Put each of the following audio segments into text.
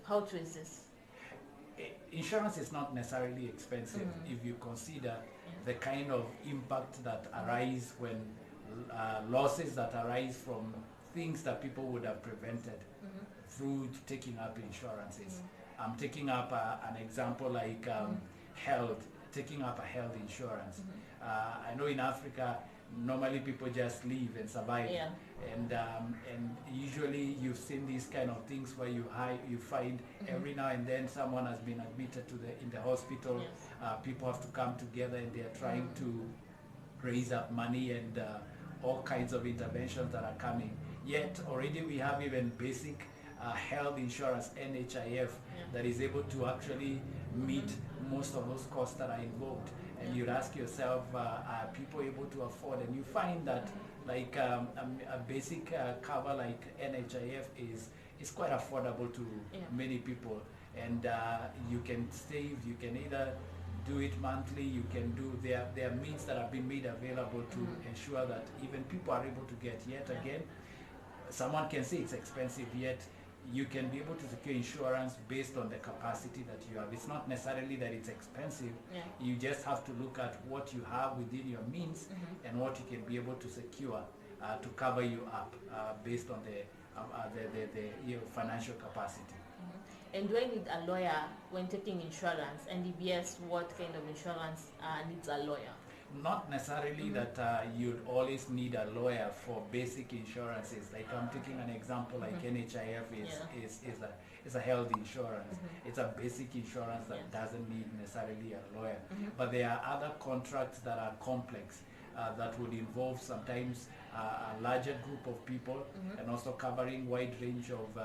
How true is this? Insurance is not necessarily expensive if you consider the kind of impact that arise when losses that arise from things that people would have prevented through taking up insurances. I'm taking up an example like health, taking up a health insurance. I know in Africa, normally people just live and survive, Yeah. and usually you've seen these kind of things where you find every now and then someone has been admitted to in the hospital. Yes. People have to come together and they are trying to raise up money and all kinds of interventions that are coming. Yet already we have even basic health insurance, NHIF, that is able to actually meet most of those costs that are involved. And you'd ask yourself, are people able to afford? And you find that like a basic cover like NHIF is quite affordable to many people. And you can save, you can either do it monthly, you can do, there are means that have been made available to ensure that even people are able to get. Yet again, someone can say it's expensive, yet you can be able to secure insurance based on the capacity that you have. It's not necessarily that it's expensive. You just have to look at what you have within your means and what you can be able to secure to cover you up based on your financial capacity. And do I need a lawyer when taking insurance? And if yes, what kind of insurance needs a lawyer? Not necessarily that you'd always need a lawyer for basic insurances. Like I'm taking an example like NHIF is a health insurance. It's a basic insurance that doesn't need necessarily a lawyer. But there are other contracts that are complex that would involve sometimes a larger group of people and also covering wide range of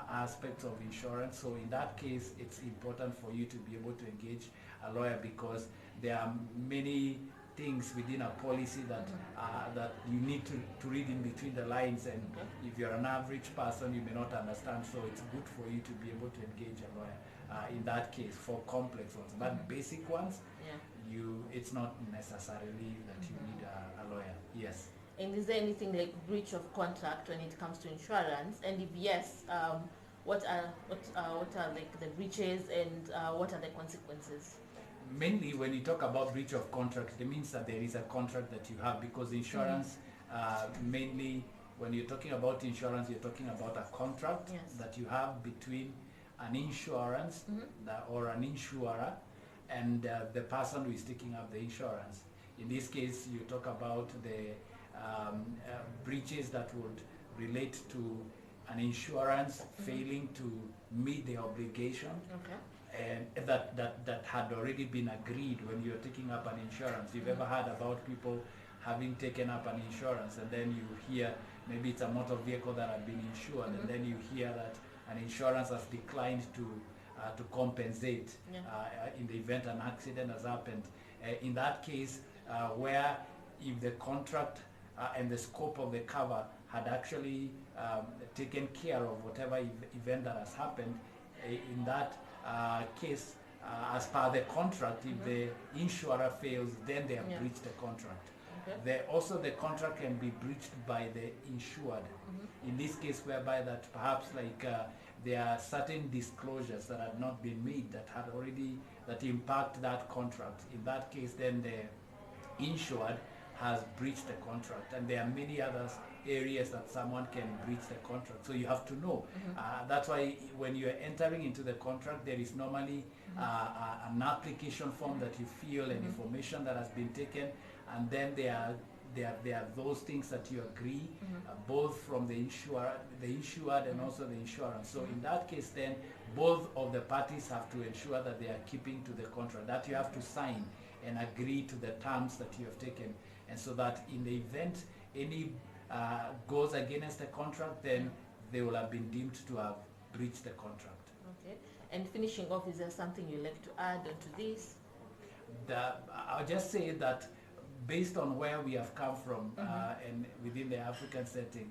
aspects of insurance. So in that case, it's important for you to be able to engage a lawyer because there are many things within a policy that that you need to read in between the lines, and if you're an average person you may not understand, so it's good for you to be able to engage a lawyer in that case for complex ones. But basic ones, it's not necessarily that you need a lawyer. Yes. And is there anything like breach of contract when it comes to insurance? And if yes, what are like the breaches and what are the consequences? Mainly when you talk about breach of contract, it means that there is a contract that you have, because insurance, mainly when you're talking about insurance, you're talking about a contract that you have between an insurance or an insurer and the person who is taking up the insurance. In this case, you talk about the breaches that would relate to an insurance failing to meet the obligation and that had already been agreed when you're taking up an insurance. You've ever heard about people having taken up an insurance and then you hear maybe it's a motor vehicle that had been insured and then you hear that an insurance has declined to compensate in the event an accident has happened. In that case, where if the contract and the scope of the cover had actually taken care of whatever event that has happened, in that case, as per the contract, if the insurer fails, then they have breached the contract. Also, the contract can be breached by the insured. In this case, whereby that perhaps like there are certain disclosures that had not been made that impact that contract. In that case, then the insured has breached the contract, and there are many other areas that someone can breach the contract. So you have to know. That's why when you are entering into the contract, there is normally an application form that you fill and information that has been taken, and then there are those things that you agree, both from the insured and also the insurance. So in that case, then both of the parties have to ensure that they are keeping to the contract, that you have to sign and agree to the terms that you have taken, and so that in the event any goes against the contract, then they will have been deemed to have breached the contract. Okay. And finishing off, is there something you'd like to add onto this? I'll just say that based on where we have come from and within the African setting,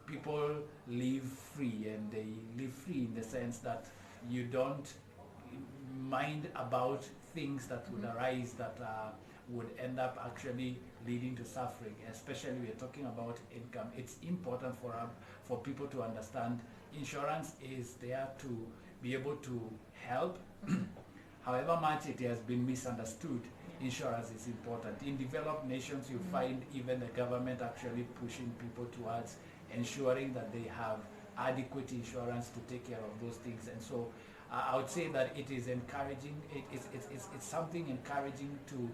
people live free, and they live free in the sense that you don't mind about things that would arise that would end up actually leading to suffering, especially we're talking about income. It's important for people to understand insurance is there to be able to help. However much it has been misunderstood, insurance is important. In developed nations, you find even the government actually pushing people towards ensuring that they have adequate insurance to take care of those things. And so I would say that it is encouraging, it's something encouraging to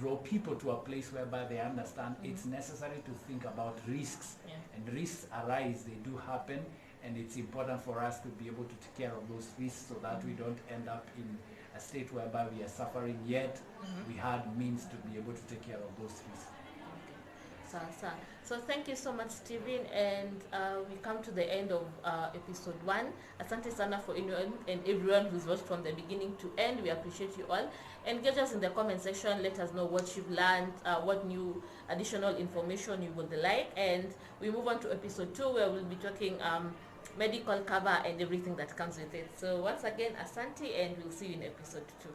draw people to a place whereby they understand it's necessary to think about risks. And risks arise, they do happen, and it's important for us to be able to take care of those risks so that we don't end up in a state whereby we are suffering, yet we had means to be able to take care of those risks. So thank you so much, Stephen, and we come to the end of episode 1. Asante sana for anyone and everyone who's watched from the beginning to end. We appreciate you all. Engage us in the comment section. Let us know what you've learned, what new additional information you would like, and we move on to episode 2, where we'll be talking medical cover and everything that comes with it. So once again, asante, and we'll see you in episode 2.